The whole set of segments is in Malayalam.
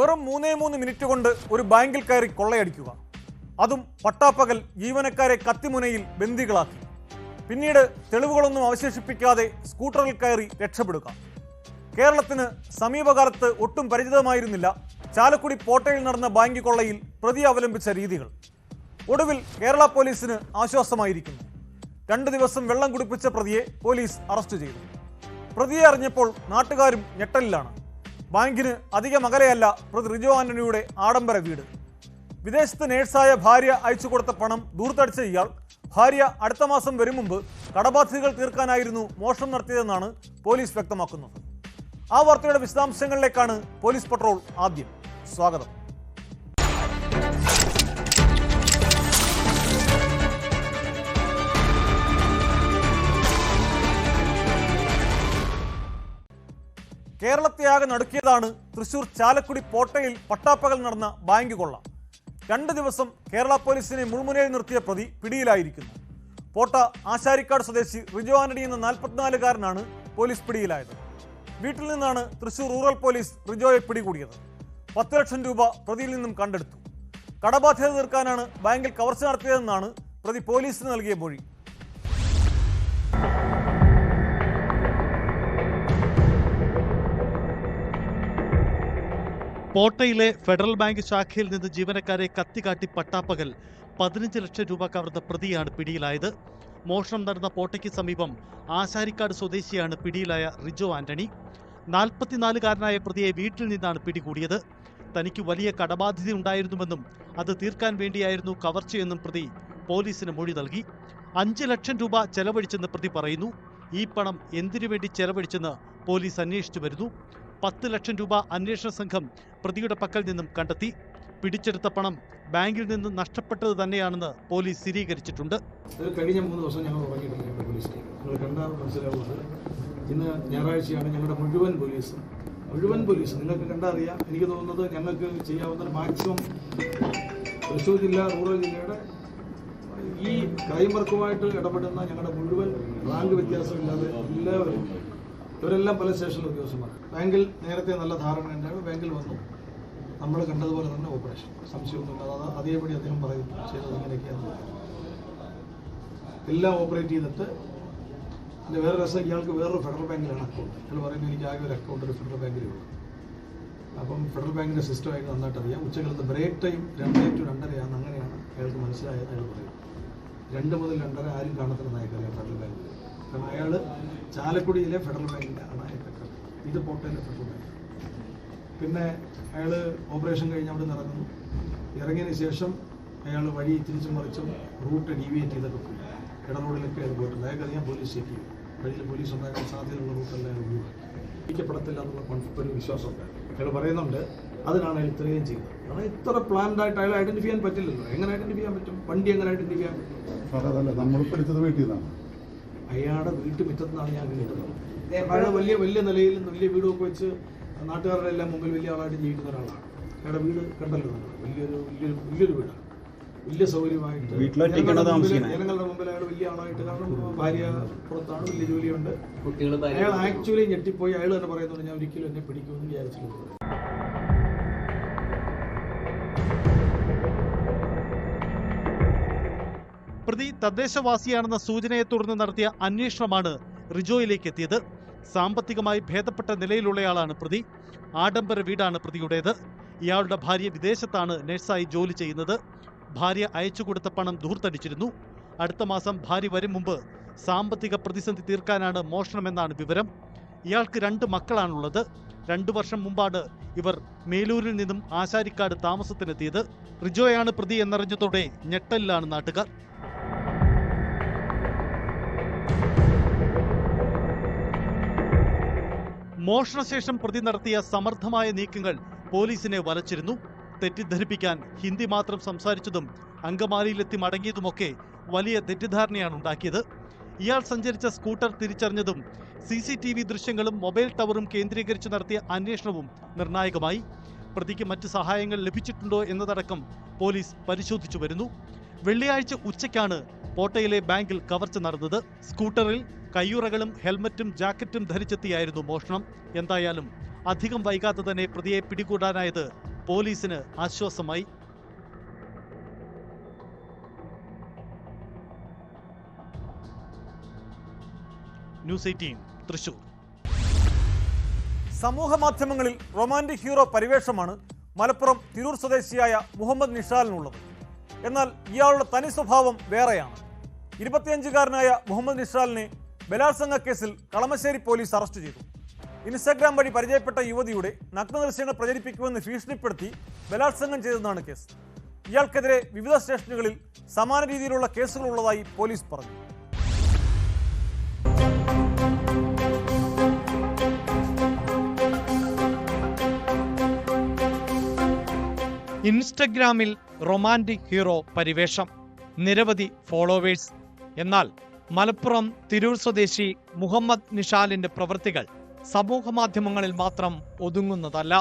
വെറും 3 മിനിറ്റ് കൊണ്ട് ഒരു ബാങ്കിൽ കയറി കൊള്ളയടിക്കുക, അതും പട്ടാപ്പകൽ ജീവനക്കാരെ കത്തിമുനയിൽ ബന്ദികളാക്കി. പിന്നീട് തെളിവുകളൊന്നും അവശേഷിപ്പിക്കാതെ സ്കൂട്ടറിൽ കയറി രക്ഷപ്പെടുക. കേരളത്തിന് സമീപകാലത്ത് ഒട്ടും പരിചിതമായിരുന്നില്ല ചാലക്കുടി പോട്ടയിൽ നടന്ന ബാങ്ക് കൊള്ളയിൽ പ്രതി അവലംബിച്ച രീതികൾ. ഒടുവിൽ കേരള പോലീസിന് ആശ്വാസമായിരിക്കുന്നു. 2 ദിവസം വെള്ളം കുടിപ്പിച്ച പ്രതിയെ പോലീസ് അറസ്റ്റ് ചെയ്തു. പ്രതിയെ അറിഞ്ഞപ്പോൾ നാട്ടുകാരും ഞെട്ടലിലാണ്. ബാങ്കിന് അധികം അകലെയല്ല പ്രതി റിജോ ആന്റണിയുടെ ആഡംബര വീട്. വിദേശത്ത് നേഴ്സായ ഭാര്യ അയച്ചു കൊടുത്ത പണം ദൂർത്തടിച്ച ഇയാൾ ഭാര്യ അടുത്ത മാസം വരും മുമ്പ് കടബാധ്യതകൾ തീർക്കാനായിരുന്നു മോഷണം നടത്തിയതെന്നാണ് പോലീസ് വ്യക്തമാക്കുന്നത്. ആ വാർത്തയുടെ വിശദാംശങ്ങളിലേക്കാണ് പോലീസ് പട്രോൾ ആദ്യം. സ്വാഗതം. കേരളത്തെയാകെ നടുക്കിയതാണ് തൃശൂർ ചാലക്കുടി പോട്ടയിൽ പട്ടാപ്പകൽ നടന്ന ബാങ്ക് കൊള്ള. 2 ദിവസം കേരള പോലീസിനെ മുൾമുനയിൽ നിർത്തിയ പ്രതി പിടിയിലായിരിക്കുന്നു. പോട്ട ആശാരിക്കാട് സ്വദേശി റിജോ ആന്റണി എന്ന 44-കാരനാണ് പോലീസ് പിടിയിലായത്. വീട്ടിൽ നിന്നാണ് തൃശൂർ റൂറൽ പോലീസ് റിജോയെ പിടികൂടിയത്. 10 ലക്ഷം രൂപ പ്രതിയിൽ നിന്നും കണ്ടെടുത്തു. കടബാധ്യത തീർക്കാനാണ് ബാങ്കിൽ കവർച്ച നടത്തിയതെന്നാണ് പ്രതി പോലീസിന് നൽകിയ മൊഴി. പോട്ടയിലെ ഫെഡറൽ ബാങ്ക് ശാഖയിൽ നിന്ന് ജീവനക്കാരെ കത്തിക്കാട്ടി പട്ടാപ്പകൽ 15 ലക്ഷം രൂപ കവർന്ന പ്രതിയാണ് പിടിയിലായത്. മോഷണം നടന്ന പോട്ടയ്ക്ക് സമീപം ആശാരിക്കാട് സ്വദേശിയാണ് പിടിയിലായ റിജോ ആന്റണി. 44-കാരനായ പ്രതിയെ വീട്ടിൽ നിന്നാണ് പിടികൂടിയത്. തനിക്ക് വലിയ കടബാധ്യതയുണ്ടായിരുന്നുവെന്നും അത് തീർക്കാൻ വേണ്ടിയായിരുന്നു കവർച്ചയെന്നും പ്രതി പോലീസിന് മൊഴി നൽകി. 5 ലക്ഷം രൂപ ചെലവഴിച്ചെന്ന് പ്രതി പറയുന്നു. ഈ പണം എന്തിനു വേണ്ടി ചെലവഴിച്ചെന്ന് പോലീസ് അന്വേഷിച്ചു വരുന്നു. 10 ലക്ഷം രൂപ അന്വേഷണ സംഘം പ്രതിയുടെ പക്കൽ നിന്നും കണ്ടെത്തി. പിടിച്ചെടുത്ത പണം ബാങ്കിൽ നിന്ന് നഷ്ടപ്പെട്ടത് തന്നെയാണെന്ന് പോലീസ് സ്ഥിരീകരിച്ചിട്ടുണ്ട്. കഴിഞ്ഞ 3 ദിവസം ഞങ്ങൾ ഉറങ്ങിയിട്ടില്ല പോലീസിൽ. നിങ്ങൾ കണ്ടാൽ മനസ്സിലാവുന്നത് ഇന്ന് ഞായറാഴ്ചയാണ്. ഞങ്ങളുടെ മുഴുവൻ പോലീസ് നിങ്ങൾക്ക് കണ്ടറിയാം. എനിക്ക് തോന്നുന്നത് ഞങ്ങൾക്ക് ചെയ്യാവുന്ന മാക്സിമം തൃശ്ശൂർ ജില്ല, റൂറൽ ജില്ലയുടെ ഈ ക്രൈം വർക്കുമായിട്ട് ഇടപെടുന്ന ഞങ്ങളുടെ മുഴുവൻ റാങ്ക് വ്യത്യാസമില്ലാതെ എല്ലാവരും ഇവരെല്ലാം പല സ്റ്റേഷനിലെ ഉദ്യോഗസ്ഥന്മാർ. ബാങ്കിൽ നേരത്തെ നല്ല ധാരണ ഉണ്ടായിരുന്നു. ബാങ്കിൽ വന്നു, നമ്മൾ കണ്ടതുപോലെ തന്നെ ഓപ്പറേഷൻ, സംശയമൊന്നുമില്ല. അതേപടി അദ്ദേഹം പറയും ചെയ്തത് ഇങ്ങനെയൊക്കെയാണ്. എല്ലാം ഓപ്പറേറ്റ് ചെയ്തിട്ട് അതിൻ്റെ വേറെ രസം, ഇയാൾക്ക് വേറൊരു ഫെഡറൽ ബാങ്കിലാണ് അക്കൗണ്ട്. അയാൾ പറയുന്നത് എനിക്ക് ആകെ ഒരു അക്കൗണ്ട് ഒരു ഫെഡറൽ ബാങ്കിലുള്ളൂ. അപ്പം ഫെഡറൽ ബാങ്കിൻ്റെ സിസ്റ്റം അയാൾക്ക് നന്നായിട്ട് അറിയാം. ഉച്ചകാലത്ത് ബ്രേക്ക് ടൈം 2 to 2:30 അങ്ങനെയാണ് അയാൾക്ക് മനസ്സിലായത്. അയാൾ പറയും 2 മുതൽ 2:30 ആരും കാണത്തില്ലെന്ന് അയാൾക്കറിയാം ഫെഡറൽ ബാങ്കിൽ. കാരണം അയാൾ ചാലക്കുടിയിലെ ഫെഡറൽ ബാങ്കിൻ്റെ ആണ് അയാൾക്കൊക്കെ. ഇത് പോട്ടയിലെ ഫെഡറൽ ബാങ്ക്. പിന്നെ അയാൾ ഓപ്പറേഷൻ കഴിഞ്ഞ് അവിടെ നിന്ന് ഇറങ്ങുന്നു. ഇറങ്ങിയതിന് ശേഷം അയാൾ വഴി തിരിച്ചും മറിച്ചും റൂട്ട് ഡീവിയേറ്റ് ചെയ്തൊക്കെ പോയി. ഇട റോഡിലൊക്കെ അയാൾ പോയിട്ടുണ്ട്. അയാൾക്കറിയാം പോലീസ് ചെക്ക് ചെയ്യും. വഴിയിൽ പോലീസ് ഉണ്ടാകാൻ സാധ്യതയുള്ള റൂട്ടെല്ലാം ഒഴിവാക്കിപ്പെടത്തില്ല എന്നുള്ള ഒരു വിശ്വാസം ഉണ്ടായിരുന്നു. അയാൾ പറയുന്നുണ്ട് അതിനാണ് അയാൾ ഇത്രയും ചെയ്തത്. കാരണം ഇത്ര പ്ലാൻഡ് ആയിട്ട് അയാൾ ഐഡന്റിഫൈ ചെയ്യാൻ പറ്റില്ലല്ലോ. എങ്ങനെ ഐഡന്റിഫൈ ചെയ്യാൻ പറ്റും? വണ്ടി എങ്ങനെ ഐഡന്റിഫൈ ചെയ്യാൻ പറ്റും? നമ്മൾ പഠിച്ചത് വീട്ടിൽ നിന്നാണ്. അയാളുടെ വീട്ടുമുറ്റത്തുനിന്നാണ് ഞാൻ കേട്ടത്. അയാൾ വലിയ നിലയിൽ വലിയ വീടൊക്കെ വെച്ച് നാട്ടുകാരുടെ എല്ലാം മുമ്പിൽ വലിയ ആളായിട്ട് ജീവിക്കുന്ന ഒരാളാണ്. അയാളുടെ വീട് കണ്ടല്ലോ, വലിയൊരു വീടാണ്, വലിയ സൗകര്യമായിട്ട് ജനങ്ങളുടെ മുമ്പിൽ അയാൾ വലിയ ആളായിട്ട്. കാരണം ഭാര്യ പുറത്താണ്, വലിയ ജോലിയുണ്ട്. അയാൾ ആക്ച്വലി ഞെട്ടിപ്പോയി. അയാൾ തന്നെ പറയുന്നുണ്ട് ഞാൻ ഒരിക്കലും എന്നെ പിടിക്കുമെന്ന് വിചാരിച്ചില്ല. പ്രതി തദ്ദേശവാസിയാണെന്ന സൂചനയെ തുടർന്ന് നടത്തിയ അന്വേഷണമാണ് റിജോയിലേക്ക് എത്തിയത്. സാമ്പത്തികമായി ഭേദപ്പെട്ട നിലയിലുള്ളയാളാണ് പ്രതി. ആഡംബര വീടാണ് പ്രതിയുടേത്. ഇയാളുടെ ഭാര്യ വിദേശത്താണ് നഴ്സായി ജോലി ചെയ്യുന്നത്. ഭാര്യ അയച്ചു കൊടുത്ത പണം ധൂർത്തടിച്ചിരുന്നു. അടുത്ത മാസം ഭാര്യ വരും മുമ്പ് സാമ്പത്തിക പ്രതിസന്ധി തീർക്കാനാണ് മോഷണമെന്നാണ് വിവരം. ഇയാൾക്ക് 2 മക്കളാണുള്ളത്. 2 വർഷം മുമ്പാണ് ഇവർ മേലൂരിൽ നിന്നും ആശാരിക്കാട് താമസത്തിനെത്തിയത്. റിജോയാണ് പ്രതി എന്നറിഞ്ഞതോടെ ഞെട്ടലിലാണ് നാട്ടുകാർ. മോഷണശേഷം പ്രതി നടത്തിയ സമർത്ഥമായ നീക്കങ്ങൾ പോലീസിനെ വലച്ചിരുന്നു. തെറ്റിദ്ധരിപ്പിക്കാൻ ഹിന്ദി മാത്രം സംസാരിച്ചതും അങ്കമാലിയിലെത്തി മടങ്ങിയതുമൊക്കെ വലിയ തെറ്റിദ്ധാരണയാണ് ഉണ്ടാക്കിയത്. ഇയാൾ സഞ്ചരിച്ച സ്കൂട്ടർ തിരിച്ചറിഞ്ഞതും CCTV ദൃശ്യങ്ങളും മൊബൈൽ ടവറും കേന്ദ്രീകരിച്ച് നടത്തിയ അന്വേഷണവും നിർണായകമായി. പ്രതിക്ക് മറ്റ് സഹായങ്ങൾ ലഭിച്ചിട്ടുണ്ടോ എന്നതടക്കം പോലീസ് പരിശോധിച്ചു വരുന്നു. വെള്ളിയാഴ്ച ഉച്ചയ്ക്കാണ് പോട്ടയിലെ ബാങ്കിൽ കവർച്ച നടന്നത്. സ്കൂട്ടറിൽ കയ്യുറകളും ഹെൽമറ്റും ജാക്കറ്റും ധരിച്ചെത്തിയായിരുന്നു മോഷണം. എന്തായാലും അധികം വൈകാതെ തന്നെ പ്രതിയെ പിടികൂടാനായത് പോലീസിന് ആശ്വാസമായി. ന്യൂസ് 18 തൃശൂർ. സമൂഹ മാധ്യമങ്ങളിൽ റൊമാൻറ്റിക് ഹീറോ പരിവേഷമാണ് മലപ്പുറം തിരൂർ സ്വദേശിയായ മുഹമ്മദ് നിഷാലിനുള്ളത്. എന്നാൽ ഇയാളുടെ തനി സ്വഭാവം വേറെയാണ്. 25-കാരനായ മുഹമ്മദ് നിഷാലിനെ ബലാത്സംഗ കേസിൽ കളമശ്ശേരി പോലീസ് അറസ്റ്റ് ചെയ്തു. ഇൻസ്റ്റാഗ്രാം വഴി പരിചയപ്പെട്ട യുവതിയുടെ നഗ്നദൃശ്യങ്ങൾ പ്രചരിപ്പിക്കുമെന്ന് ഭീഷണിപ്പെടുത്തി ബലാത്സംഗം ചെയ്തെന്നാണ് കേസ്. ഇയാൾക്കെതിരെ വിവിധ സ്റ്റേഷനുകളിൽ സമാന രീതിയിലുള്ള കേസുകൾ ഉള്ളതായി പോലീസ് പറഞ്ഞു. ഇൻസ്റ്റഗ്രാമിൽ റൊമാൻറ്റിക് ഹീറോ പരിവേഷം, നിരവധി ഫോളോവേഴ്സ്. എന്നാൽ മലപ്പുറം തിരൂർ സ്വദേശി മുഹമ്മദ് നിഷാലിന്റെ പ്രവൃത്തികൾ സമൂഹ മാധ്യമങ്ങളിൽ മാത്രം ഒതുങ്ങുന്നതല്ല.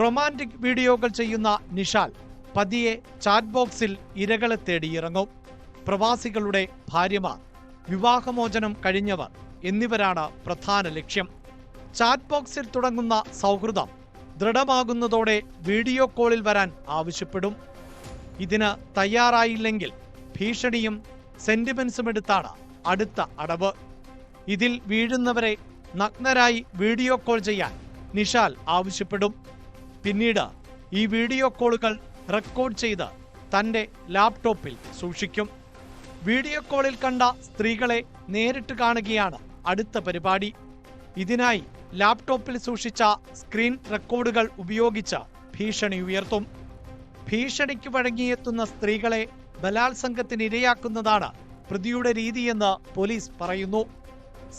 റൊമാൻറ്റിക് വീഡിയോകൾ ചെയ്യുന്ന നിഷാൽ പതിയെ ചാറ്റ് ബോക്സിൽ ഇരകളെ തേടിയിറങ്ങും. പ്രവാസികളുടെ ഭാര്യമാർ, വിവാഹമോചനം കഴിഞ്ഞവർ എന്നിവരാണ് പ്രധാന ലക്ഷ്യം. ചാറ്റ് ബോക്സിൽ തുടങ്ങുന്ന സൗഹൃദം ദൃഢമാകുന്നതോടെ വീഡിയോ കോളിൽ വരാൻ ആവശ്യപ്പെടും. ഇതിന് തയ്യാറായില്ലെങ്കിൽ ഭീഷണിയും സെന്റിമെന്റ്സും എടുത്താണ് അടുത്ത അടവ്. ഇതിൽ വീഴുന്നവരെ നഗ്നരായി വീഡിയോ കോൾ ചെയ്യാൻ നിഷാൽ ആവശ്യപ്പെടും. പിന്നീട് ഈ വീഡിയോ കോളുകൾ റെക്കോർഡ് ചെയ്ത് തൻ്റെ ലാപ്ടോപ്പിൽ സൂക്ഷിക്കും. വീഡിയോ കോളിൽ കണ്ട സ്ത്രീകളെ നേരിട്ട് കാണുകയാണ് അടുത്ത പരിപാടി. ഇതിനായി ലാപ്ടോപ്പിൽ സൂക്ഷിച്ച സ്ക്രീൻ റെക്കോർഡുകൾ ഉപയോഗിച്ച് ഭീഷണി ഉയർത്തും. ഭീഷണിക്ക് വഴങ്ങിയെത്തുന്ന സ്ത്രീകളെ ബലാത്സംഗത്തിന് ഇരയാക്കുന്നതാണ് പ്രതിയുടെ രീതിയെന്ന് പോലീസ് പറയുന്നു.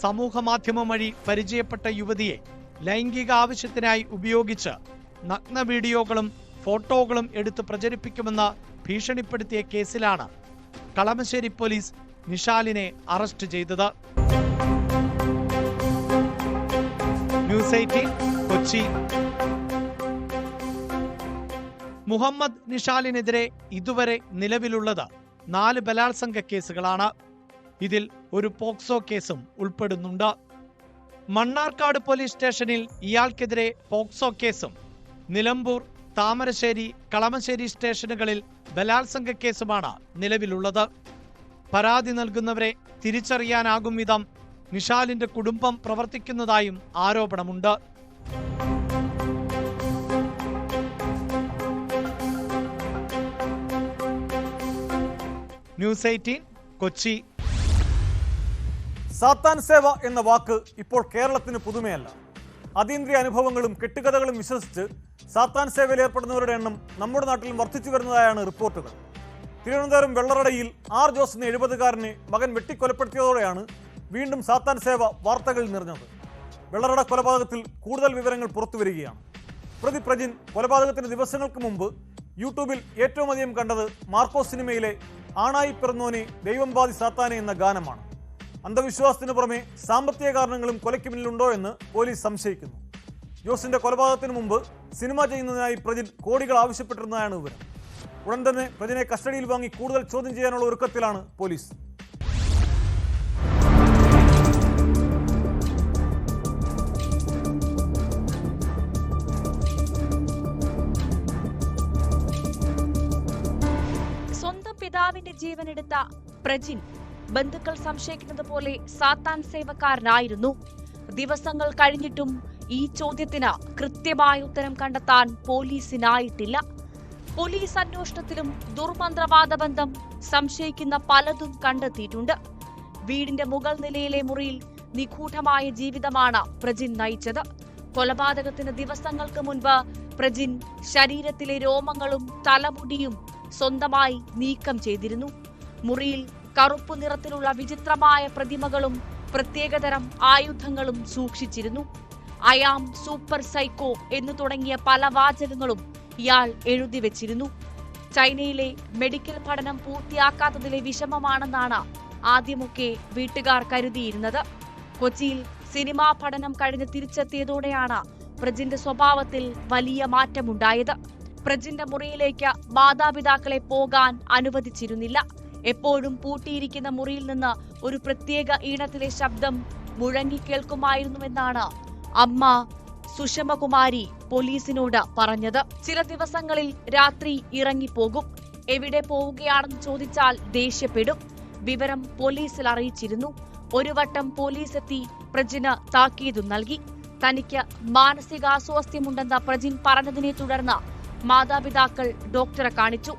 സമൂഹ മാധ്യമം വഴി പരിചയപ്പെട്ട യുവതിയെ ലൈംഗിക ആവശ്യത്തിനായി ഉപയോഗിച്ച് നഗ്ന വീഡിയോകളും ഫോട്ടോകളും എടുത്ത് പ്രചരിപ്പിക്കുമെന്ന് ഭീഷണിപ്പെടുത്തിയ കേസിലാണ് കളമശ്ശേരി പോലീസ് നിഷാലിനെ അറസ്റ്റ് ചെയ്തത്. ന്യൂസ് 18 കൊച്ചി. മുഹമ്മദ് നിഷാലിനെതിരെ ഇതുവരെ നിലവിലുള്ളത് 4 ബലാത്സംഗ കേസുകളാണ്. ഇതിൽ ഒരു പോക്സോ കേസും ഉൾപ്പെടുന്നുണ്ട്. മണ്ണാർക്കാട് പോലീസ് സ്റ്റേഷനിൽ ഇയാൾക്കെതിരെ പോക്സോ കേസും നിലമ്പൂർ, താമരശ്ശേരി, കളമശ്ശേരി സ്റ്റേഷനുകളിൽ ബലാത്സംഗ കേസുമാണ് നിലവിലുള്ളത്. പരാതി നൽകുന്നവരെ തിരിച്ചറിയാനാകും വിധം നിഷാലിന്റെ കുടുംബം പ്രവർത്തിക്കുന്നതായും ആരോപണമുണ്ട്. ന്യൂസ് 18 കൊച്ചി. സാത്താൻ സേവ എന്ന വാക്ക് ഇപ്പോൾ കേരളത്തിന് പുതുമയല്ല. അതീന്ദ്രിയ അനുഭവങ്ങളും കെട്ടുകഥകളും വിശ്വസിച്ച് സാത്താൻ സേവയിൽ ഏർപ്പെടുന്നവരുടെ എണ്ണം നമ്മുടെ നാട്ടിലും വർദ്ധിച്ചു വരുന്നതായാണ് റിപ്പോർട്ടുകൾ. തിരുവനന്തപുരം വെള്ളറടയിൽ ആർ ജോസ് എന്ന 70-കാരനെ മകൻ വെട്ടിക്കൊലപ്പെടുത്തിയതോടെയാണ് വീണ്ടും സാത്താൻ സേവ വാർത്തകളിൽ നിറഞ്ഞത്. വെള്ളറട കൊലപാതകത്തിൽ കൂടുതൽ വിവരങ്ങൾ പുറത്തുവരികയാണ്. പ്രതി പ്രജിൻ കൊലപാതകത്തിന് ദിവസങ്ങൾക്ക് മുമ്പ് യൂട്യൂബിൽ ഏറ്റവും അധികം കണ്ടത് മാർക്കോസ് സിനിമയിലെ ആണായി പിറന്നോനെ ദൈവം ബാധി സാത്താനെ എന്ന ഗാനമാണ്. അന്ധവിശ്വാസത്തിന് പുറമെ സാമ്പത്തിക കാരണങ്ങളും കൊലയ്ക്ക് പിന്നിലുണ്ടോ എന്ന് പോലീസ് സംശയിക്കുന്നു. ജോസിന്റെ കൊലപാതകത്തിന് മുമ്പ് സിനിമ ചെയ്യുന്നതിനായി പ്രജിൻ കോടികൾ ആവശ്യപ്പെട്ടിരുന്നതാണ് വിവരം. ഉടൻ തന്നെ പ്രതിനെ കസ്റ്റഡിയിൽ വാങ്ങി കൂടുതൽ ചോദ്യം ചെയ്യാനുള്ള ഒരുക്കത്തിലാണ് പോലീസ്. സ്വന്തം പിതാവിന്റെ ജീവനെടുത്ത പ്രജിൻ ബന്ധുക്കൾ സംശയിക്കുന്നത് പോലെ സാത്താൻ സേവക്കാരനായിരുന്നു. ദിവസങ്ങൾ കഴിഞ്ഞിട്ടും ഈ ചോദ്യത്തിന് കൃത്യമായ ഉത്തരം കണ്ടെത്താൻ പോലീസിനായിട്ടില്ല. പോലീസ് അന്വേഷണത്തിലും ദുർമന്ത്രവാദ ബന്ധം സംശയിക്കുന്ന പലതും കണ്ടെത്തിയിട്ടുണ്ട്. വീടിന്റെ മുകൾ നിലയിലെ മുറിയിൽ നിഗൂഢമായ ജീവിതമാണ് പ്രജിൻ നയിച്ചത്. കൊലപാതകത്തിന് ദിവസങ്ങൾക്ക് മുൻപ് പ്രജിൻ ശരീരത്തിലെ രോമങ്ങളും തലമുടിയും സ്വന്തമായി നീക്കം ചെയ്തിരുന്നു. മുറിയിൽ കറുപ്പു നിറത്തിലുള്ള വിചിത്രമായ പ്രതിമകളും പ്രത്യേകതരം ആയുധങ്ങളും സൂക്ഷിച്ചിരുന്നു. അയാം സൂപ്പർ സൈക്കോ എന്നു തുടങ്ങിയ പല വാചകങ്ങളും ഇയാൾ എഴുതി വെച്ചിരുന്നു. ചൈനയിലെ മെഡിക്കൽ പഠനം പൂർത്തിയാക്കാത്തതിലെ വിഷമമാണെന്നാണ് ആദ്യമൊക്കെ വീട്ടുകാർ കരുതിയിരുന്നത്. കൊച്ചിയിൽ സിനിമാ പഠനം കഴിഞ്ഞ് തിരിച്ചെത്തിയതോടെയാണ് പ്രജിന്റെ സ്വഭാവത്തിൽ വലിയ മാറ്റമുണ്ടായത്. പ്രജിന്റെ മുറിയിലേക്ക് മാതാപിതാക്കളെ പോകാൻ അനുവദിച്ചിരുന്നില്ല. എപ്പോഴും പൂട്ടിയിരിക്കുന്ന മുറിയിൽ നിന്ന് ഒരു പ്രത്യേക ഈണത്തിലെ ശബ്ദം മുഴങ്ങിക്കേൾക്കുമായിരുന്നുവെന്നാണ് അമ്മ സുഷമകുമാരി പോലീസിനോട് പറഞ്ഞത്. ചില ദിവസങ്ങളിൽ രാത്രി ഇറങ്ങിപ്പോകും. എവിടെ പോവുകയാണെന്ന് ചോദിച്ചാൽ ദേഷ്യപ്പെടും. വിവരം പോലീസിൽ അറിയിച്ചിരുന്നു. ഒരു വട്ടം പോലീസ് എത്തി പ്രജിന് താക്കീതും നൽകി. തനിക്ക് മാനസികാസ്വാസ്ഥ്യമുണ്ടെന്ന് പ്രജിൻ പറഞ്ഞതിനെ തുടർന്ന് മാതാപിതാക്കൾ ഡോക്ടറെ കാണിച്ചു.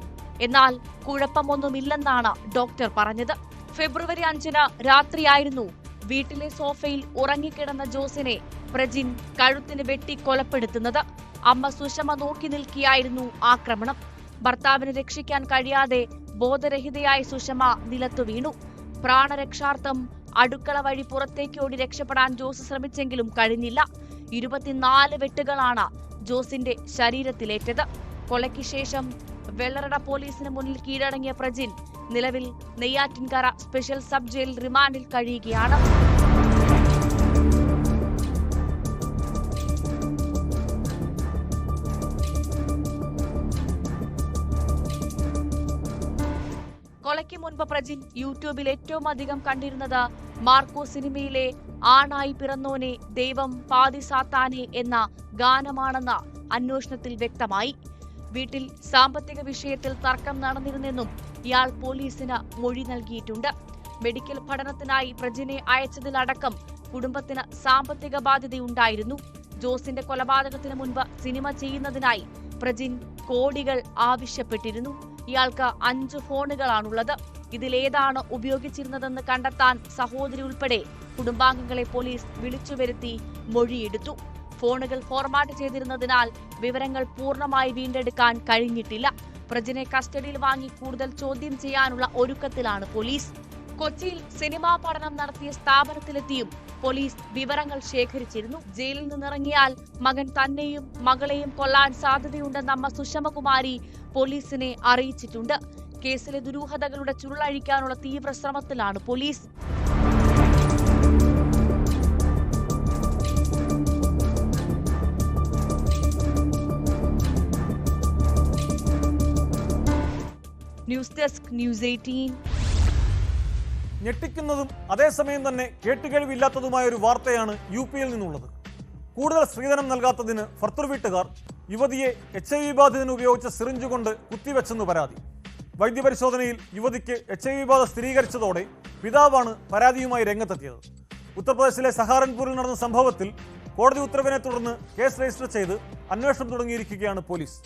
എന്നാൽ കുഴപ്പമൊന്നുമില്ലെന്നാണ് ഡോക്ടർ പറഞ്ഞത്. ഫെബ്രുവരി 5 രാത്രിയായിരുന്നു വീട്ടിലെ സോഫയിൽ ഉറങ്ങിക്കിടന്ന ജോസിനെ പ്രജിൻ കഴുത്തിന് വെട്ടി കൊലപ്പെടുത്തുന്നത്. അമ്മ സുഷമ നോക്കി നിൽക്കുകയായിരുന്നു ആക്രമണം. ഭർത്താവിനെ രക്ഷിക്കാൻ കഴിയാതെ ബോധരഹിതയായ സുഷമ നിലത്തു വീണു. പ്രാണരക്ഷാർത്ഥം അടുക്കള വഴി പുറത്തേക്ക് ഓടി രക്ഷപ്പെടാൻ ജോസ് ശ്രമിച്ചെങ്കിലും കഴിഞ്ഞില്ല. 24 വെട്ടുകളാണ് ജോസിന്റെ ശരീരത്തിലേറ്റത്. കൊലയ്ക്ക് ശേഷം വെള്ളറട പോലീസിന് മുന്നിൽ കീഴടങ്ങിയ പ്രജിൻ നിലവിൽ നെയ്യാറ്റിൻകര സ്പെഷ്യൽ സബ് ജയിൽ റിമാൻഡിൽ കഴിയുകയാണ്. കൊലയ്ക്ക് മുൻപ് പ്രജിൻ യൂട്യൂബിൽ ഏറ്റവും അധികം കണ്ടിരുന്നത് മാർക്കോ സിനിമയിലെ ആണായി പിറന്നോനെ ദൈവം പാതി സാത്താനെ എന്ന ഗാനമാണെന്ന് അന്വേഷണത്തിൽ വ്യക്തമായി. വീട്ടിൽ സാമ്പത്തിക വിഷയത്തിൽ തർക്കം നടന്നിരുന്നെന്നും ഇയാൾ പോലീസിന് മൊഴി നൽകിയിട്ടുണ്ട്. മെഡിക്കൽ പഠനത്തിനായി പ്രജിനെ അയച്ചതിലടക്കം കുടുംബത്തിന് സാമ്പത്തിക ബാധ്യതയുണ്ടായിരുന്നു. ജോസിന്റെ കൊലപാതകത്തിന് മുൻപ് സിനിമ ചെയ്യുന്നതിനായി പ്രജിൻ കോടികൾ ആവശ്യപ്പെട്ടിരുന്നു. ഇയാൾക്ക് 5 ഫോണുകളാണുള്ളത്. ഇതിലേതാണ് ഉപയോഗിച്ചിരുന്നതെന്ന് കണ്ടെത്താൻ സഹോദരി ഉൾപ്പെടെ കുടുംബാംഗങ്ങളെ പോലീസ് വിളിച്ചുവരുത്തി മൊഴിയെടുത്തു. ഫോണുകൾ ഫോർമാറ്റ് ചെയ്തിരുന്നതിനാൽ വിവരങ്ങൾ പൂർണ്ണമായി വീണ്ടെടുക്കാൻ കഴിഞ്ഞിട്ടില്ല. പ്രജിനെ കസ്റ്റഡിയിൽ വാങ്ങി കൂടുതൽ ചോദ്യം ചെയ്യാനുള്ള ഒരുക്കത്തിലാണ് പോലീസ്. കൊച്ചിയിൽ സിനിമാ പഠനം നടത്തിയ സ്ഥാപനത്തിലെത്തിയും പോലീസ് വിവരങ്ങൾ ശേഖരിച്ചിരുന്നു. ജയിലിൽ നിന്നിറങ്ങിയാൽ മകൻ തന്നെയും മകളെയും കൊല്ലാൻ സാധ്യതയുണ്ടെന്ന് അമ്മ സുഷമകുമാരി പോലീസിനെ അറിയിച്ചിട്ടുണ്ട്. കേസിലെ ദുരൂഹതകളുടെ ചുരുളഴിക്കാനുള്ള തീവ്ര ശ്രമത്തിലാണ് പോലീസ്. News desk, news 18. ഞെട്ടിക്കുന്നതും അതേസമയം തന്നെ കേട്ടുകേൾവില്ലാത്തതുമായ ഒരു വാർത്തയാണ് UPയിൽ നിന്നുള്ളത്. കൂടുതൽ സ്ത്രീധനം നൽകാത്തതിന് ഭർത്തൃ വീട്ടുകാർ യുവതിയെ HIV ബാധിതന് ഉപയോഗിച്ച സിറിഞ്ച് കൊണ്ട് കുത്തിവെച്ചെന്ന് പരാതി. വൈദ്യപരിശോധനയിൽ യുവതിക്ക് HIV ബാധ സ്ഥിരീകരിച്ചതോടെ പിതാവാണ് പരാതിയുമായി രംഗത്തെത്തിയത്. ഉത്തർപ്രദേശിലെ സഹാറൻപൂരിൽ നടന്ന സംഭവത്തിൽ കോടതി ഉത്തരവിനെ തുടർന്ന് കേസ് രജിസ്റ്റർ ചെയ്ത് അന്വേഷണം തുടങ്ങിയിരിക്കുകയാണ് പോലീസ്.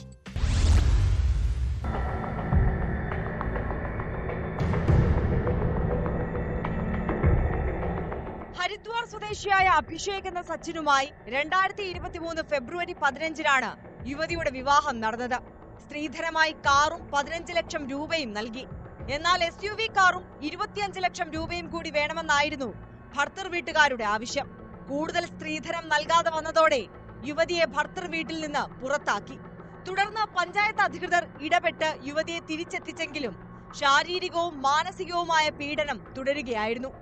ഹരിദ്വാർ സ്വദേശിയായ അഭിഷേക് എന്ന സച്ചിനുമായി 2023 ഫെബ്രുവരി 15 യുവതിയുടെ വിവാഹം നടന്നത്. സ്ത്രീധനമായി കാറും 15 ലക്ഷം രൂപയും നൽകി. എന്നാൽ SUV കാറും 25 ലക്ഷം രൂപയും കൂടി വേണമെന്നായിരുന്നു ഭർത്തൃ വീട്ടുകാരുടെ ആവശ്യം. കൂടുതൽ സ്ത്രീധനം നൽകാതെ വന്നതോടെ യുവതിയെ ഭർത്തൃ വീട്ടിൽ നിന്ന് പുറത്താക്കി. തുടർന്ന് പഞ്ചായത്ത് അധികൃതർ ഇടപെട്ട് യുവതിയെ തിരിച്ചെത്തിച്ചെങ്കിലും ശാരീരികവും മാനസികവുമായ പീഡനം തുടരുകയായിരുന്നു.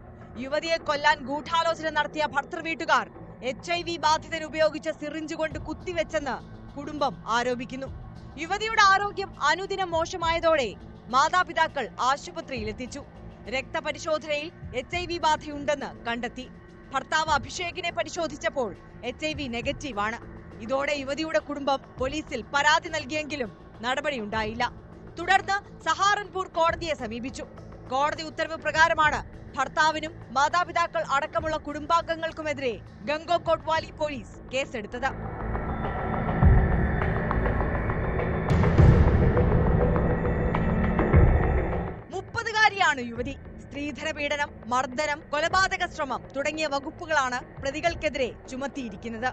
യുവതിയെ കൊല്ലാൻ ഗൂഢാലോചന നടത്തിയ ഭർത്തൃ വീട്ടുകാർ HIV ബാധിതൻ ഉപയോഗിച്ച സിറിഞ്ച് കൊണ്ട് കുത്തിവെച്ചെന്ന് കുടുംബം ആരോപിക്കുന്നു. യുവതിയുടെ ആരോഗ്യം അനുദിനം മോശമായതോടെ മാതാപിതാക്കൾ ആശുപത്രിയിലെത്തിച്ചു. രക്തപരിശോധനയിൽ HIV ബാധയുണ്ടെന്ന് കണ്ടെത്തി. ഭർത്താവ് അഭിഷേകിനെ പരിശോധിച്ചപ്പോൾ HIV നെഗറ്റീവാണ്. ഇതോടെ യുവതിയുടെ കുടുംബം പോലീസിൽ പരാതി നൽകിയെങ്കിലും നടപടിയുണ്ടായില്ല. തുടർന്ന് സഹാറൻപൂർ കോടതിയെ സമീപിച്ചു. കോടതി ഉത്തരവ് പ്രകാരമാണ് ഭർത്താവിനും മാതാപിതാക്കൾ അടക്കമുള്ള കുടുംബാംഗങ്ങൾക്കുമെതിരെ ഗംഗോ കോട്ട്വാലി പോലീസ് കേസെടുത്തത്. ാണ് യുവതി. സ്ത്രീധന പീഡനം, മർദ്ദനം, കൊലപാതക ശ്രമം തുടങ്ങിയ വകുപ്പുകളാണ് പ്രതികൾക്കെതിരെ ചുമത്തിയിരിക്കുന്നത്.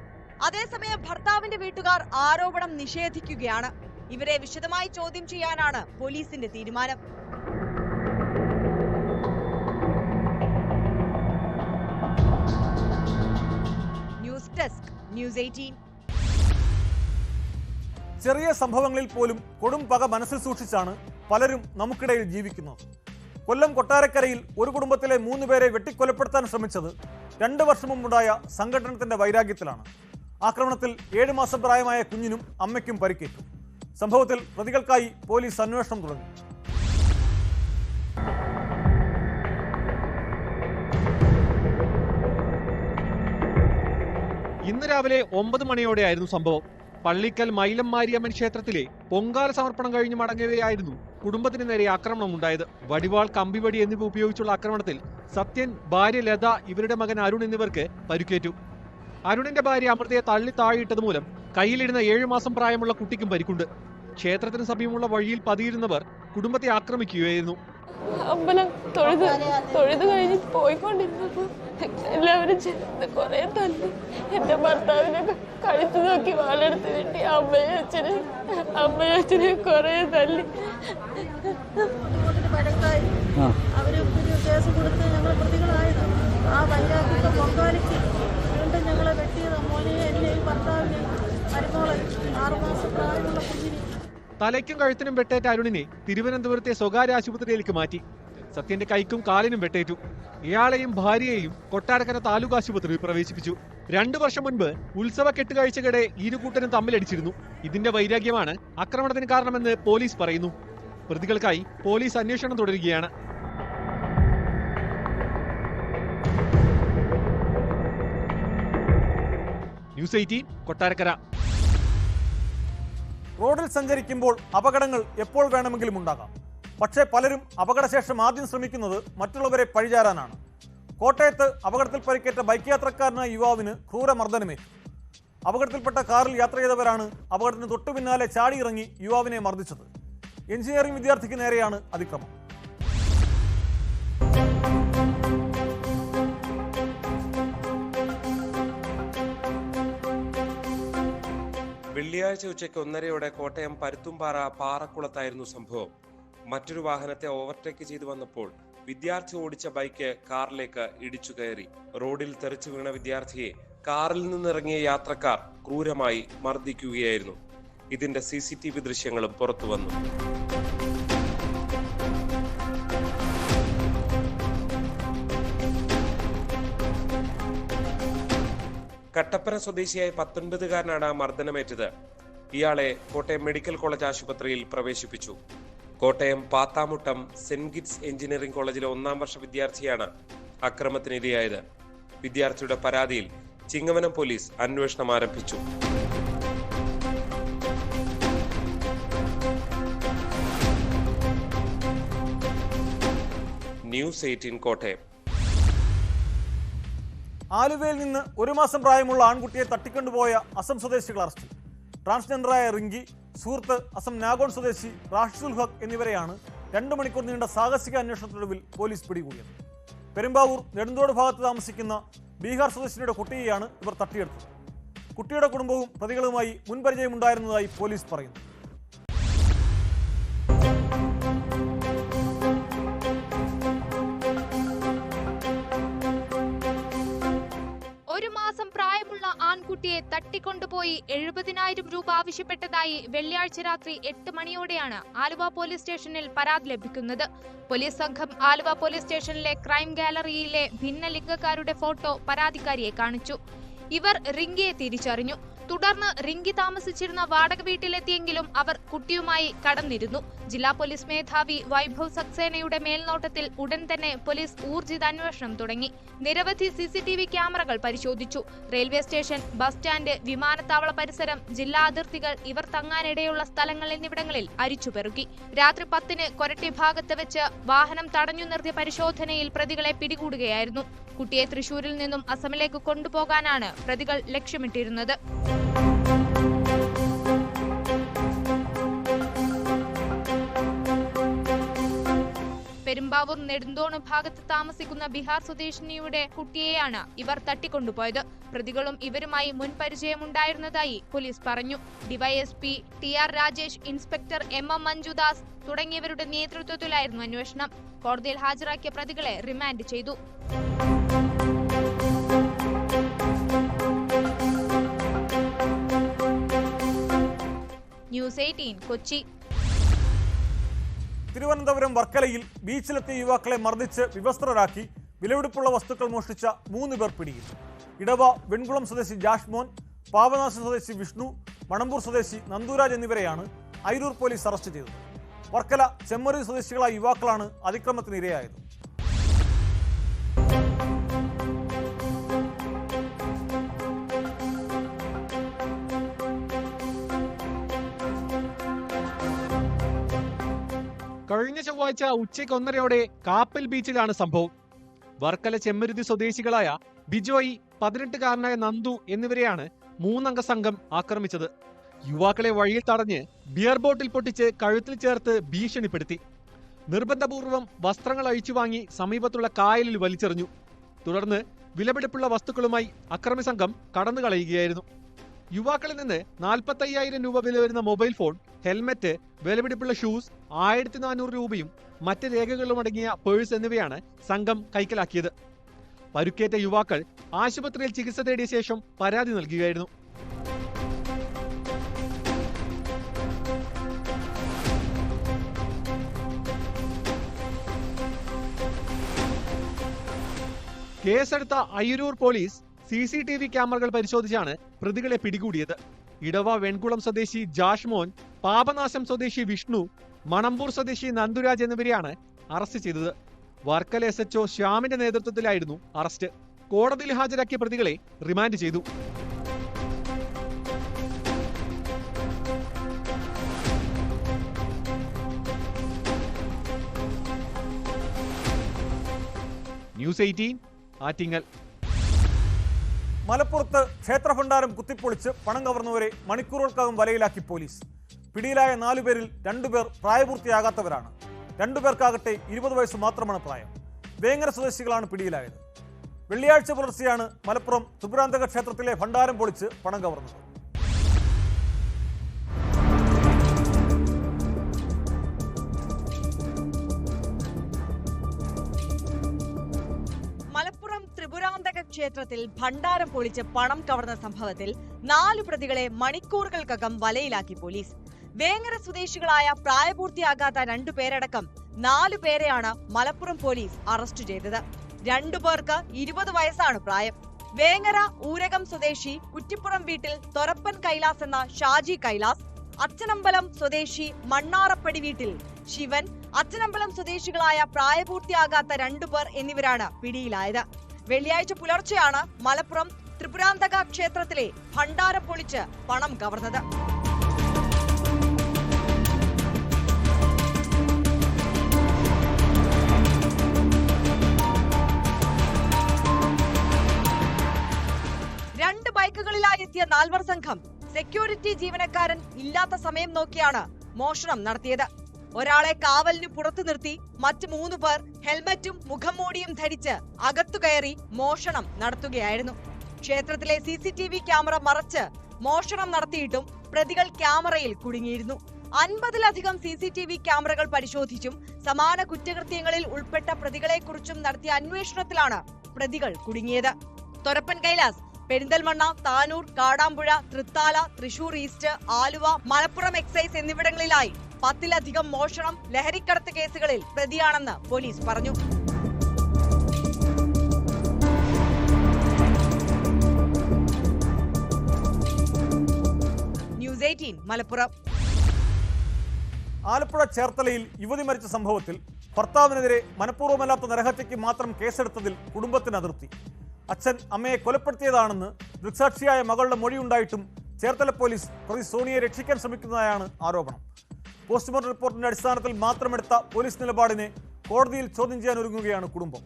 അതേസമയം ഭർത്താവിന്റെ വീട്ടുകാർ ആരോപണം നിഷേധിക്കുകയാണ്. ഇവരെ വിശദമായി ചോദ്യം ചെയ്യാനാണ് പോലീസിന്റെ തീരുമാനം. News desk, news 18. ചെറിയ സംഭവങ്ങളിൽ പോലും കൊടും പക മനസ്സിൽ സൂക്ഷിച്ചാണ് പലരും നമുക്കിടയിൽ ജീവിക്കുന്നത്. കൊല്ലം കൊട്ടാരക്കരയിൽ ഒരു കുടുംബത്തിലെ 3 പേരെ വെട്ടിക്കൊലപ്പെടുത്താൻ ശ്രമിച്ചത് 2 വർഷം മുമ്പുണ്ടായ സംഘടനത്തിന്റെ വൈരാഗ്യത്തിലാണ്. ആക്രമണത്തിൽ 7 മാസം പ്രായമായ കുഞ്ഞിനും അമ്മയ്ക്കും പരിക്കേറ്റു. സംഭവത്തിൽ പ്രതികൾക്കായി പോലീസ് അന്വേഷണം തുടങ്ങി. ഇന്ന് രാവിലെ 9 മണിയോടെയായിരുന്നു സംഭവം. പള്ളിക്കൽ മൈലം മാരിയമ്മൻ ക്ഷേത്രത്തിലെ പൊങ്കാല സമർപ്പണം കഴിഞ്ഞ് മടങ്ങവെയായിരുന്നു കുടുംബത്തിന് നേരെ ആക്രമണം ഉണ്ടായത്. വടിവാൾ, കമ്പിവടി എന്നിവ ഉപയോഗിച്ചുള്ള ആക്രമണത്തിൽ സത്യൻ, ഭാര്യ ലത, ഇവരുടെ മകൻ അരുൺ എന്നിവർക്ക് പരിക്കേറ്റു. അരുണിന്റെ ഭാര്യ അമൃതയെ തള്ളി താഴെയിട്ടത് മൂലം കയ്യിലിരുന്ന 7 മാസം പ്രായമുള്ള കുട്ടിക്കും പരിക്കുണ്ട്. ക്ഷേത്രത്തിന് സമീപമുള്ള വഴിയിൽ പതിയിരുന്നവർ കുടുംബത്തെ ആക്രമിക്കുകയായിരുന്നു. അമ്പലം തൊഴുത് കഴിഞ്ഞ് പോയിക്കൊണ്ടിരുന്നപ്പോൾ എല്ലാവരും ചേർന്ന് കുറെ തല്ലി. എന്റെ ഭർത്താവിനെ കഴുത്ത് നോക്കി വാളെടുത്ത് കിട്ടി. അമ്മയച്ഛനെ കുറെ തല്ലി. അവര് കേസ് കൊടുത്ത് ഞങ്ങൾ പ്രതികളായത്. ആ പഞ്ചായത്തിന്റെ പൊങ്കാലയ്ക്ക് വീണ്ടും ഞങ്ങളെ വെട്ടിയത് മോനെയും എന്നെയും ഭർത്താവിനെയും മരുമോളെ 6 മാസം പ്രായമുള്ള കുഞ്ഞിനെ. തലയ്ക്കും കഴുത്തിനും വെട്ടേറ്റ അരുണിനെ തിരുവനന്തപുരത്തെ സ്വകാര്യ ആശുപത്രിയിലേക്ക് മാറ്റി. സത്യന്റെ കൈക്കും കാലിനും വെട്ടേറ്റു. ഇയാളെയും ഭാര്യയെയും കൊട്ടാരക്കര താലൂക്ക് ആശുപത്രിയിൽ പ്രവേശിപ്പിച്ചു. 2 വർഷം മുൻപ് ഉത്സവ കെട്ടുകാഴ്ചക്കിടെ ഇരുകൂട്ടരും തമ്മിലടിച്ചിരുന്നു. ഇതിന്റെ വൈരാഗ്യമാണ് ആക്രമണത്തിന് കാരണമെന്ന് പോലീസ് പറയുന്നു. പ്രതികൾക്കായി പോലീസ് അന്വേഷണം തുടരുകയാണ്. ന്യൂസ് 18 കൊട്ടാരക്കര. റോഡിൽ സഞ്ചരിക്കുമ്പോൾ അപകടങ്ങൾ എപ്പോൾ വേണമെങ്കിലും ഉണ്ടാകാം. പക്ഷേ പലരും അപകടശേഷം ആദ്യം ശ്രമിക്കുന്നത് മറ്റുള്ളവരെ പഴിചാരാനാണ്. കോട്ടയത്ത് അപകടത്തിൽ പരിക്കേറ്റ ബൈക്ക് യാത്രക്കാരനായ യുവാവിന് ക്രൂരമർദ്ദനമേറ്റു. അപകടത്തിൽപ്പെട്ട കാറിൽ യാത്ര ചെയ്തവരാണ് അപകടത്തിന് തൊട്ടു പിന്നാലെ ചാടിയിറങ്ങി യുവാവിനെ മർദ്ദിച്ചത്. എഞ്ചിനീയറിംഗ് വിദ്യാർത്ഥിക്ക് നേരെയാണ് അതിക്രമം. വെള്ളിയാഴ്ച ഉച്ചയ്ക്ക് 1:30 കോട്ടയം പരുത്തുംപാറ പാറക്കുളത്തായിരുന്നു സംഭവം. മറ്റൊരു വാഹനത്തെ ഓവർടേക്ക് ചെയ്തു വന്നപ്പോൾ വിദ്യാർത്ഥി ഓടിച്ച ബൈക്ക് കാറിലേക്ക് ഇടിച്ചു കയറി. റോഡിൽ തെറിച്ചു വീണ വിദ്യാർത്ഥിയെ കാറിൽ നിന്നിറങ്ങിയ യാത്രക്കാർ ക്രൂരമായി മർദ്ദിക്കുകയായിരുന്നു. ഇതിന്റെ CCTV ദൃശ്യങ്ങളും പുറത്തു വന്നു. കട്ടപ്പന സ്വദേശിയായ 19-കാരനാണ് മർദ്ദനമേറ്റത്. ഇയാളെ കോട്ടയം മെഡിക്കൽ കോളേജ് ആശുപത്രിയിൽ പ്രവേശിപ്പിച്ചു. കോട്ടയം പാത്താമുട്ടം സെന്റ് ഗിറ്റ്സ് എഞ്ചിനീയറിംഗ് കോളേജിലെ 1ാം വർഷ വിദ്യാർത്ഥിയാണ് അക്രമത്തിനിരയായത്. വിദ്യാർത്ഥിയുടെ പരാതിയിൽ ചിങ്ങവനം പോലീസ് അന്വേഷണം ആരംഭിച്ചു. ന്യൂസ് 18 കോട്ടയം. ആലുവയിൽ നിന്ന് 1 മാസം പ്രായമുള്ള ആൺകുട്ടിയെ തട്ടിക്കൊണ്ടുപോയ അസം സ്വദേശികൾ അറസ്റ്റിൽ. ട്രാൻസ്ജെൻഡറായ റിങ്കി, സുഹൃത്ത് അസം നാഗോൺ സ്വദേശി റാഷിദുൽ ഹഖ് എന്നിവരെയാണ് 2 മണിക്കൂർ നീണ്ട സാഹസിക അന്വേഷണത്തിനൊടുവിൽ പോലീസ് പിടികൂടിയത്. പെരുമ്പാവൂർ നെടുന്തോട് ഭാഗത്ത് താമസിക്കുന്ന ബീഹാർ സ്വദേശിനിയുടെ കുട്ടിയെയാണ് ഇവർ തട്ടിയെടുത്തത്. കുട്ടിയുടെ കുടുംബവും പ്രതികളുമായി മുൻപരിചയമുണ്ടായിരുന്നതായി പോലീസ് പറയുന്നു. 1 മാസം പ്രായമുള്ള ആൺകുട്ടിയെ തട്ടിക്കൊണ്ടുപോയി 70,000 രൂപ ആവശ്യപ്പെട്ടതായി വെള്ളിയാഴ്ച രാത്രി 8 മണിയോടെയാണ് ആലുവ പോലീസ് സ്റ്റേഷനിൽ പരാതി ലഭിക്കുന്നത്. പോലീസ് സംഘം ആലുവ പോലീസ് സ്റ്റേഷനിലെ ക്രൈം ഗാലറിയിലെ ഭിന്നലിംഗക്കാരുടെ ഫോട്ടോ പരാതിക്കാരിയെ കാണിച്ചു. ഇവർ റിങ്കിയെ തിരിച്ചറിഞ്ഞു. തുടർന്ന് റിങ്കി താമസിച്ചിരുന്ന വാടക വീട്ടിലെത്തിയെങ്കിലും അവർ കുട്ടിയുമായി കടന്നിരുന്നു. ജില്ലാ പോലീസ് മേധാവി വൈഭവ് സക്സേനയുടെ മേൽനോട്ടത്തിൽ ഉടൻ തന്നെ പോലീസ് ഊർജിത അന്വേഷണം തുടങ്ങി. നിരവധി CCTV ക്യാമറകൾ പരിശോധിച്ചു. റെയിൽവേ സ്റ്റേഷൻ, ബസ് സ്റ്റാൻഡ്, വിമാനത്താവള പരിസരം, ജില്ലാ അതിർത്തികൾ, ഇവർ തങ്ങാനിടയുള്ള സ്ഥലങ്ങൾ എന്നിവിടങ്ങളിൽ അരിച്ചുപെറുക്കി. രാത്രി 10-ന് കൊരട്ടി ഭാഗത്ത് വെച്ച് വാഹനം തടഞ്ഞു നിർത്തിയ പരിശോധനയിൽ പ്രതികളെ പിടികൂടുകയായിരുന്നു. കുട്ടിയെ തൃശൂരിൽ നിന്നും അസമിലേക്ക് കൊണ്ടുപോകാനാണ് പ്രതികൾ ലക്ഷ്യമിട്ടിരുന്നത്. പെരുമ്പാവൂർ നെടുന്തോണ് ഭാഗത്ത് താമസിക്കുന്ന ബീഹാർ സ്വദേശിനിയുടെ കുട്ടിയെയാണ് ഇവർ തട്ടിക്കൊണ്ടുപോയത്. പ്രതികളും ഇവരുമായി മുൻപരിചയമുണ്ടായിരുന്നതായി പോലീസ് പറഞ്ഞു. DYSP TR Rajesh, inspector MM Manjudas തുടങ്ങിയവരുടെ നേതൃത്വത്തിലായിരുന്നു അന്വേഷണം. കോടതിയിൽ ഹാജരാക്കിയ പ്രതികളെ റിമാൻഡ് ചെയ്തു. ന്യൂസ് 18 കൊച്ചി. തിരുവനന്തപുരം വർക്കലയിൽ ബീച്ചിലെത്തിയ യുവാക്കളെ മർദ്ദിച്ച് വിവസ്ത്രരാക്കി വിലപിടിപ്പുള്ള വസ്തുക്കൾ മോഷ്ടിച്ച 3 പേർ പിടിയിൽ. ഇടവ വെൺകുളം സ്വദേശി ജാഷ്മോൻ, പാവനാശ സ്വദേശി വിഷ്ണു, മണമ്പൂർ സ്വദേശി നന്ദുരാജ് എന്നിവരെയാണ് അയിരൂർ പോലീസ് അറസ്റ്റ് ചെയ്തത്. വർക്കല ചെമ്മറി സ്വദേശികളായ യുവാക്കളാണ് അതിക്രമത്തിനിരയായത്. കഴിഞ്ഞ ചൊവ്വാഴ്ച ഉച്ചയ്ക്ക് 1:30 കാപ്പൽ ബീച്ചിലാണ് സംഭവം. വർക്കല ചെമ്മരുതി സ്വദേശികളായ ബിജോയി, 18-കാരനായ നന്ദു എന്നിവരെയാണ് 3-അംഗ സംഘം ആക്രമിച്ചത്. യുവാക്കളെ വഴിയിൽ തടഞ്ഞ് ബിയർ ബോട്ടിൽ പൊട്ടിച്ച് കഴുത്തിൽ ചേർത്ത് ഭീഷണിപ്പെടുത്തി. നിർബന്ധപൂർവ്വം വസ്ത്രങ്ങൾ അഴിച്ചുവാങ്ങി സമീപത്തുള്ള കായലിൽ വലിച്ചെറിഞ്ഞു. തുടർന്ന് വിലപിടിപ്പുള്ള വസ്തുക്കളുമായി അക്രമി സംഘം കടന്നുകളയുകയായിരുന്നു. യുവാക്കളിൽ നിന്ന് 45,000 രൂപ വില വരുന്ന മൊബൈൽ ഫോൺ, ഹെൽമറ്റ്, വിലപിടിപ്പുള്ള ഷൂസ്, 1400 രൂപയും മറ്റ് രേഖകളും അടങ്ങിയ പേഴ്സ് എന്നിവയാണ് സംഘം കൈക്കലാക്കിയത്. പരുക്കേറ്റ യുവാക്കൾ ആശുപത്രിയിൽ ചികിത്സ തേടിയ ശേഷം പരാതി നൽകുകയായിരുന്നു. കേസെടുത്ത അയ്യൂർ പോലീസ് CCTV ക്യാമറകൾ പരിശോധിച്ചാണ് പ്രതികളെ പിടികൂടിയത്. ഇടവ വെൺകുളം സ്വദേശി ജാഷ്മോൻ, പാപനാശം സ്വദേശി വിഷ്ണു, മണമ്പൂർ സ്വദേശി നന്ദുരാജ് എന്നിവരെയാണ് അറസ്റ്റ് ചെയ്തത്. വർക്കല SHO ശ്യാമിന്റെ നേതൃത്വത്തിലായിരുന്നു അറസ്റ്റ്. കോടതിയിൽ ഹാജരാക്കിയ പ്രതികളെ റിമാൻഡ് ചെയ്തു. ന്യൂസ് 18 ആറ്റിങ്ങൽ. മലപ്പുറത്ത് ക്ഷേത്രഭണ്ഡാരം കുത്തിപ്പൊളിച്ച് പണം കവർന്നവരെ മണിക്കൂറുകൾക്കകം വലയിലാക്കി പോലീസ്. പിടിയിലായ 4 പേരിൽ 2 പേർ പ്രായപൂർത്തിയാകാത്തവരാണ്. 2 പേർക്കാകട്ടെ 20 വയസ്സ് മാത്രമാണ് പ്രായം. വേങ്ങര സ്വദേശികളാണ് പിടിയിലായത്. വെള്ളിയാഴ്ച പുലർച്ചെയാണ് മലപ്പുറം ത്രിപുരാന്തക ക്ഷേത്രത്തിലെ ഭണ്ഡാരം പൊളിച്ച് പണം കവർന്നത്. മലപ്പുറം ത്രിപുരാന്തക ക്ഷേത്രത്തിൽ ഭണ്ഡാരം പൊളിച്ച് പണം കവർന്ന സംഭവത്തിൽ 4 പ്രതികളെ മണിക്കൂറുകൾക്കകം വലയിലാക്കി പോലീസ്. വേങ്ങര സ്വദേശികളായ പ്രായപൂർത്തിയാകാത്ത 2 പേരടക്കം 4 പേരെയാണ് മലപ്പുറം പോലീസ് അറസ്റ്റ് ചെയ്തത്. 2 പേർക്ക് 20 വയസ്സാണ് പ്രായം. വേങ്ങര ഊരകം സ്വദേശി കുറ്റിപ്പുറം വീട്ടിൽ തൊരപ്പൻ കൈലാസ് എന്ന ഷാജി കൈലാസ്, അച്ചനമ്പലം സ്വദേശി മണ്ണാറപ്പടി വീട്ടിൽ ശിവൻ, അച്ചനമ്പലം സ്വദേശികളായ പ്രായപൂർത്തിയാകാത്ത 2 പേർ എന്നിവരാണ് പിടിയിലായത്. വെള്ളിയാഴ്ച പുലർച്ചെയാണ് മലപ്പുറം ത്രിപുരാന്തക ക്ഷേത്രത്തിലെ ഭണ്ഡാരം പൊളിച്ച് പണം കവർന്നത്. രണ്ട് ബൈക്കുകളിലായി എത്തിയ 4 സംഘം സെക്യൂരിറ്റി ജീവനക്കാരൻ ഇല്ലാത്ത സമയം നോക്കിയാണ് മോഷണം നടത്തിയത്. ഒരാളെ കാവലിന് പുറത്തു നിർത്തി മറ്റ് 3 പേർ ഹെൽമറ്റും മുഖംമൂടിയും ധരിച്ച് അകത്തു കയറി മോഷണം നടത്തുകയായിരുന്നു. ക്ഷേത്രത്തിലെ CCTV ക്യാമറ മറച്ച് മോഷണം നടത്തിയിട്ടും പ്രതികൾ ക്യാമറയിൽ കുടുങ്ങിയിരുന്നു. 50-ലധികം CCTV ക്യാമറകൾ പരിശോധിച്ചും സമാന കുറ്റകൃത്യങ്ങളിൽ ഉൾപ്പെട്ട പ്രതികളെക്കുറിച്ചും നടത്തിയ അന്വേഷണത്തിലാണ് പ്രതികൾ കുടുങ്ങിയത്. തൊരപ്പൻ കൈലാസ് പെരിന്തൽമണ്ണ, താനൂർ, കാടാമ്പുഴ, തൃത്താല, തൃശൂർ ഈസ്റ്റ്, ആലുവ, മലപ്പുറം എക്സൈസ് എന്നിവിടങ്ങളിലായി 10-ലധികം മോഷണം, ലഹരിക്കടത്ത് കേസുകളിൽ പ്രതിയാണെന്ന് പോലീസ് പറഞ്ഞു. ന്യൂസ് 18 മലപ്പുറം. ആലപ്പുഴ ചേർത്തലയിൽ യുവതി മരിച്ച സംഭവത്തിൽ ഭർത്താവിനെതിരെ മനഃപൂർവ്വമല്ലാത്ത നരഹത്യയ്ക്ക് മാത്രം കേസെടുത്തതിൽ കുടുംബത്തിന് അതൃപ്തി. അച്ഛൻ അമ്മയെ കൊലപ്പെടുത്തിയതാണെന്ന് ദൃക്സാക്ഷിയായ മകളുടെ മൊഴിയുണ്ടായിട്ടും ചേർത്തല പോലീസ് പ്രതി സോണിയെ രക്ഷിക്കാൻ ശ്രമിക്കുന്നതായാണ് ആരോപണം. പോസ്റ്റ്മോർട്ടം റിപ്പോർട്ടിന്റെ അടിസ്ഥാനത്തിൽ മാത്രമെടുത്ത പോലീസ് നിലപാടിനെ കോടതിയിൽ ചോദ്യം ചെയ്യാൻ ഒരുങ്ങുകയാണ് കുടുംബം.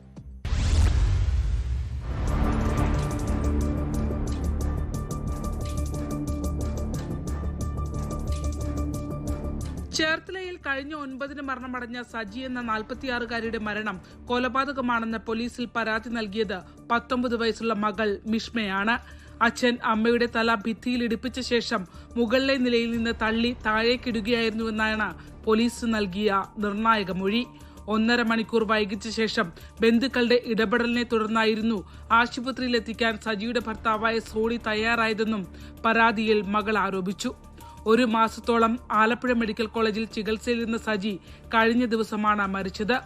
ചേർത്തലയിൽ കഴിഞ്ഞ 9-ന് മരണമടഞ്ഞ സജി എന്ന 46-കാരിയുടെ മരണം കൊലപാതകമാണെന്ന് പോലീസിൽ പരാതി നൽകിയത് 19 വയസ്സുള്ള മകൾ മിഷ്മയാണ്. അച്ഛൻ അമ്മയുടെ തല ഭിത്തിയിൽ ഇടിപ്പിച്ച ശേഷം മുകളിലെ നിലയിൽ നിന്ന് തള്ളി താഴേക്കിടുകയായിരുന്നുവെന്നാണ് പോലീസ് നൽകിയ നിർണായക മൊഴി. 1.5 മണിക്കൂർ വൈകിച്ച ശേഷം ബന്ധുക്കളുടെ ഇടപെടലിനെ തുടർന്നായിരുന്നു ആശുപത്രിയിലെത്തിക്കാൻ സജിയുടെ ഭർത്താവായ സോണി തയ്യാറായതെന്നും പരാതിയിൽ മകൾ ആരോപിച്ചു. 1 മാസത്തോളം ആലപ്പുഴ മെഡിക്കൽ കോളേജിൽ ചികിത്സയിലിരുന്ന സജി കഴിഞ്ഞ ദിവസമാണ് മരിച്ചത്.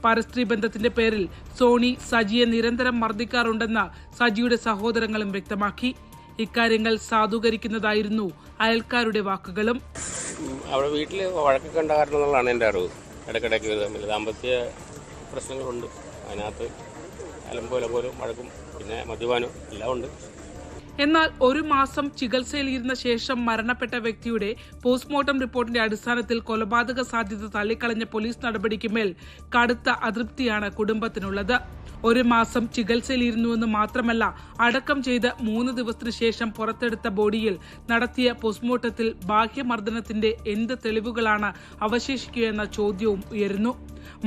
പരസ്ത്രീ ബന്ധത്തിന്റെ പേരിൽ സോണി സജിയെ നിരന്തരം മർദ്ദിക്കാറുണ്ടെന്ന് സജിയുടെ സഹോദരങ്ങളും വ്യക്തമാക്കി. ഇക്കാര്യങ്ങൾ സാധൂകരിക്കുന്നതായിരുന്നു അയൽക്കാരുടെ വാക്കുകളും. അവിടെ വീട്ടിൽ വഴക്കൊക്കെ ഉണ്ടാകാറുണ്ടെന്നുള്ളതാണ് എൻ്റെ അറിവ്. ഇടയ്ക്കിടയ്ക്ക് തമ്മിൽ ദാമ്പത്യ പ്രശ്നങ്ങളുണ്ട്. അതിനകത്ത് അലമ്പോലും വഴക്കും പിന്നെ മദ്യപാനം എല്ലാം ഉണ്ട്. എന്നാൽ 1 മാസം ചികിത്സയിലിരുന്ന ശേഷം മരണപ്പെട്ട വ്യക്തിയുടെ പോസ്റ്റ്മോർട്ടം റിപ്പോർട്ടിന്റെ അടിസ്ഥാനത്തിൽ കൊലപാതക സാധ്യത തള്ളിക്കളഞ്ഞ പോലീസ് നടപടിക്ക് മേൽ കടുത്ത അതൃപ്തിയാണ് കുടുംബത്തിനുള്ളത്. 1 മാസം ചികിത്സയിലിരുന്നുവെന്ന് മാത്രമല്ല, അടക്കം ചെയ്ത് 3 ദിവസത്തിനു ശേഷം പുറത്തെടുത്ത ബോഡിയിൽ നടത്തിയ പോസ്റ്റ്മോർട്ടത്തിൽ ബാഹ്യമർദ്ദനത്തിന്റെ എന്ത് തെളിവുകളാണ് അവശേഷിക്കുകയെന്ന ചോദ്യവും ഉയരുന്നു.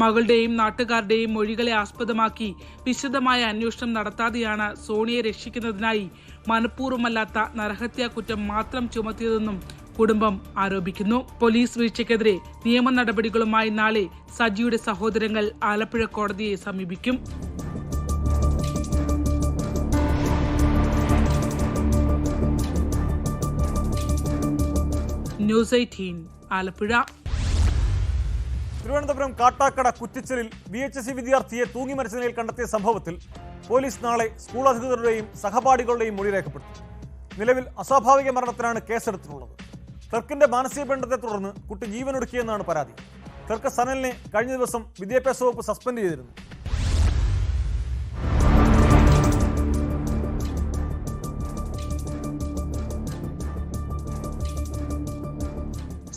മകളുടെയും നാട്ടുകാരുടെയും മൊഴികളെ ആസ്പദമാക്കി വിശദമായ അന്വേഷണം നടത്താതെയാണ് സോണിയെ രക്ഷിക്കുന്നതിനായി മനഃപൂർവ്വമല്ലാത്ത നരഹത്യാ കുറ്റം മാത്രം ചുമത്തിയതെന്നും കുടുംബം ആരോപിക്കുന്നു. പോലീസ് വീഴ്ചയ്ക്കെതിരെ നിയമ നടപടികളുമായി നാളെ സജിയുടെ സഹോദരങ്ങൾ ആലപ്പുഴ കോടതിയെ സമീപിക്കും. ന്യൂസ് 18 ആലപ്പുഴ. തിരുവനന്തപുരം കാട്ടാക്കട കുറ്റിച്ചലിൽ VHSC വിദ്യാർത്ഥിയെ തൂങ്ങി മരിച്ച നിലയിൽ കണ്ടെത്തിയ സംഭവത്തിൽ പോലീസ് നാളെ സ്കൂൾ അധികൃതരുടെയും സഹപാഠികളുടെയും മൊഴി രേഖപ്പെടുത്തും. നിലവിൽ അസ്വാഭാവിക മരണത്തിനാണ് കേസെടുത്തിട്ടുള്ളത്. ക്ലർക്കിന്റെ മാനസിക പീഡനത്തെ തുടർന്ന് കുട്ടി ജീവനൊടുക്കിയെന്നാണ് പരാതി. ക്ലർക്ക് സനലിനെ കഴിഞ്ഞ ദിവസം വിദ്യാഭ്യാസ വകുപ്പ് സസ്പെൻഡ് ചെയ്തിരുന്നു.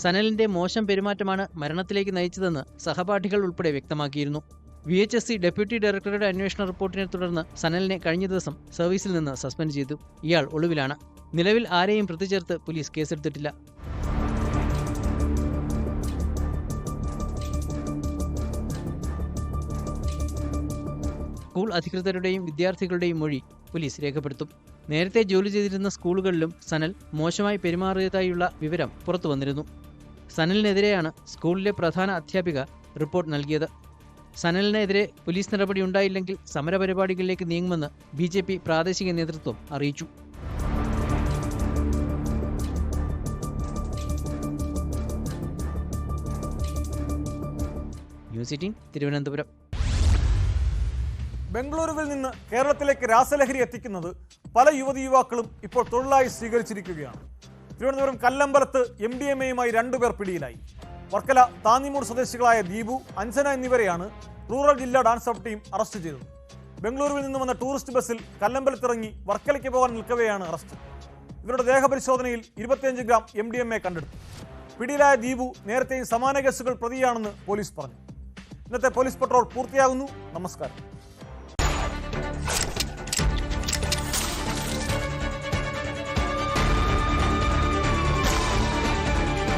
സനലിന്റെ മോശം പെരുമാറ്റമാണ് മരണത്തിലേക്ക് നയിച്ചതെന്ന് സഹപാഠികൾ ഉൾപ്പെടെ വ്യക്തമാക്കിയിരുന്നു. VHSC ഡെപ്യൂട്ടി ഡയറക്ടറുടെ അന്വേഷണ റിപ്പോർട്ടിനെ തുടർന്ന് സനലിനെ കഴിഞ്ഞ ദിവസം സർവീസിൽ നിന്ന് സസ്പെൻഡ് ചെയ്തു. ഇയാൾ ഒളിവിലാണ്. നിലവിൽ ആരെയും പ്രതി ചേർത്ത് പോലീസ് കേസെടുത്തിട്ടില്ല. സ്കൂൾ അധികൃതരുടെയും വിദ്യാർത്ഥികളുടെയും മൊഴി പോലീസ് രേഖപ്പെടുത്തും. നേരത്തെ ജോലി ചെയ്തിരുന്ന സ്കൂളുകളിലും സനൽ മോശമായി പെരുമാറിയതായുള്ള വിവരം പുറത്തു വന്നിരുന്നു. സനലിനെതിരെയാണ് സ്കൂളിലെ പ്രധാന അധ്യാപിക റിപ്പോർട്ട് നൽകിയത്. സനലിനെതിരെ പോലീസ് നടപടി ഉണ്ടായില്ലെങ്കിൽ സമരപരിപാടികളിലേക്ക് നീങ്ങുമെന്ന് BJP പ്രാദേശിക നേതൃത്വം അറിയിച്ചു. ന്യൂസ് 18 തിരുവനന്തപുരം. ബംഗളൂരുവിൽ നിന്ന് കേരളത്തിലേക്ക് രാസലഹരി എത്തിക്കുന്നത് പല യുവതിയുവാക്കളും ഇപ്പോൾ തൊഴിലായി സ്വീകരിച്ചിരിക്കുകയാണ്. തിരുവനന്തപുരം കല്ലമ്പലത്ത് MDMAയുമായി 2 പേർ പിടിയിലായി. വർക്കല താന്നിമൂട് സ്വദേശികളായ ദീപു, അഞ്ജന എന്നിവരെയാണ് റൂറൽ ജില്ലാ ഡാൻസ് ഓഫ് ടീം അറസ്റ്റ് ചെയ്തത്. ബംഗളൂരുവിൽ നിന്ന് വന്ന ടൂറിസ്റ്റ് ബസ്സിൽ കല്ലമ്പലത്തിറങ്ങി വർക്കലയ്ക്ക് പോകാൻ നിൽക്കവെയാണ് അറസ്റ്റ്. ഇവരുടെ ദേഹപരിശോധനയിൽ 25 ഗ്രാം MDMA കണ്ടെടുത്തു. പിടിയിലായ ദീപു നേരത്തെയും സമാന കേസുകൾ പ്രതിയാണെന്ന് പോലീസ് പറഞ്ഞു. ഇന്നത്തെ പോലീസ് പട്രോൾ പൂർത്തിയാകുന്നു. നമസ്കാരം.